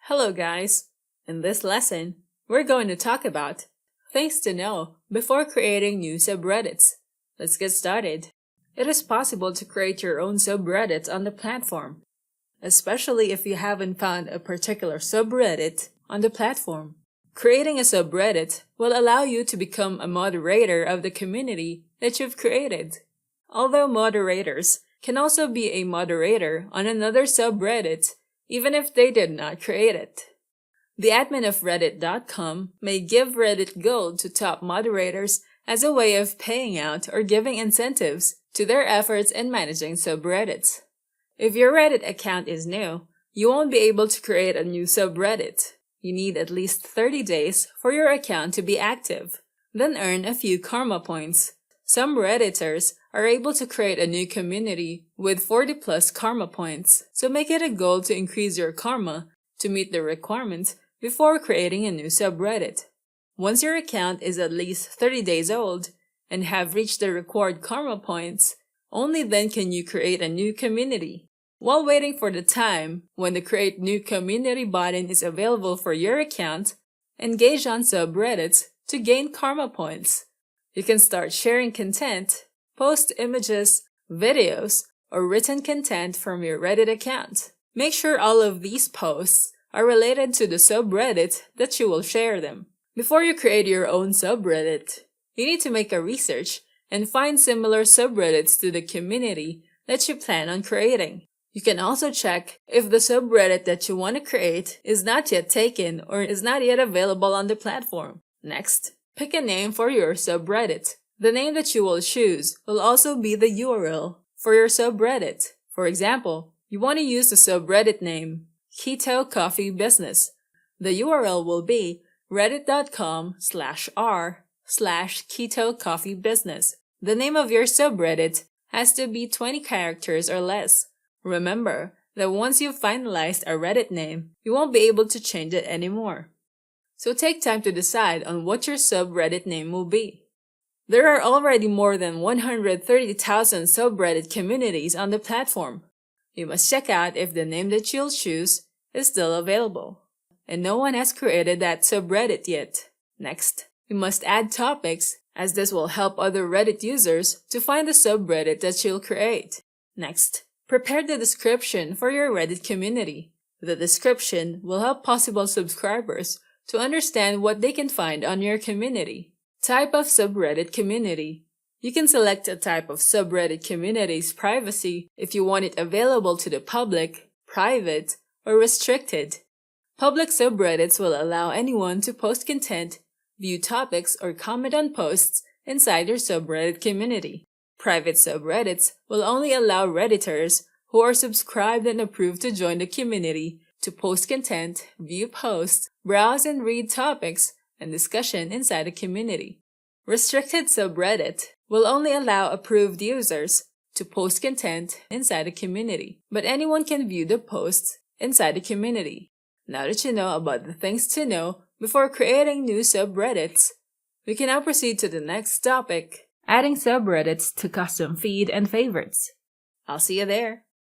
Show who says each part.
Speaker 1: Hello guys! In this lesson, we're going to talk about things to know before creating new subreddits. Let's get started. It is possible to create your own subreddit on the platform, especially if you haven't found a particular subreddit on the platform. Creating a subreddit will allow you to become a moderator of the community that you've created. Although moderators can also be a moderator on another subreddit, even if they did not create it. The admin of Reddit.com may give Reddit Gold to top moderators as a way of paying out or giving incentives to their efforts in managing subreddits. If your Reddit account is new, you won't be able to create a new subreddit. You need at least 30 days for your account to be active, then earn a few karma points. Some Redditors are able to create a new community with 40 plus karma points, so make it a goal to increase your karma to meet the requirements before creating a new subreddit. Once your account is at least 30 days old and have reached the required karma points, only then can you create a new community. While waiting for the time when the Create New Community button is available for your account, engage on subreddits to gain karma points. You can start sharing content, post images, videos, or written content from your Reddit account. Make sure all of these posts are related to the subreddit that you will share them. Before you create your own subreddit, you need to make a research and find similar subreddits to the community that you plan on creating. You can also check if the subreddit that you want to create is not yet taken or is not yet available on the platform. Next, pick a name for your subreddit. The name that you will choose will also be the URL for your subreddit. For example, you want to use the subreddit name Keto Coffee Business. The URL will be reddit.com/r/Keto Coffee Business. The name of your subreddit has to be 20 characters or less. Remember that once you've finalized a Reddit name, you won't be able to change it anymore. So take time to decide on what your subreddit name will be. There are already more than 130,000 subreddit communities on the platform. You must check out if the name that you'll choose is still available. And no one has created that subreddit yet. Next, you must add topics, as this will help other Reddit users to find the subreddit that you'll create. Next, prepare the description for your Reddit community. The description will help possible subscribers to understand what they can find on your community. Type of subreddit community. You can select a type of subreddit community's privacy if you want it available to the public, private, or restricted. Public subreddits will allow anyone to post content, view topics, or comment on posts inside your subreddit community. Private subreddits will only allow Redditors who are subscribed and approved to join the community to post content, view posts, browse and read topics, and discussion inside the community. Restricted subreddit will only allow approved users to post content inside the community, but anyone can view the posts inside the community. Now that you know about the things to know before creating new subreddits, we can now proceed to the next topic, adding subreddits to custom feed and favorites. I'll see you there.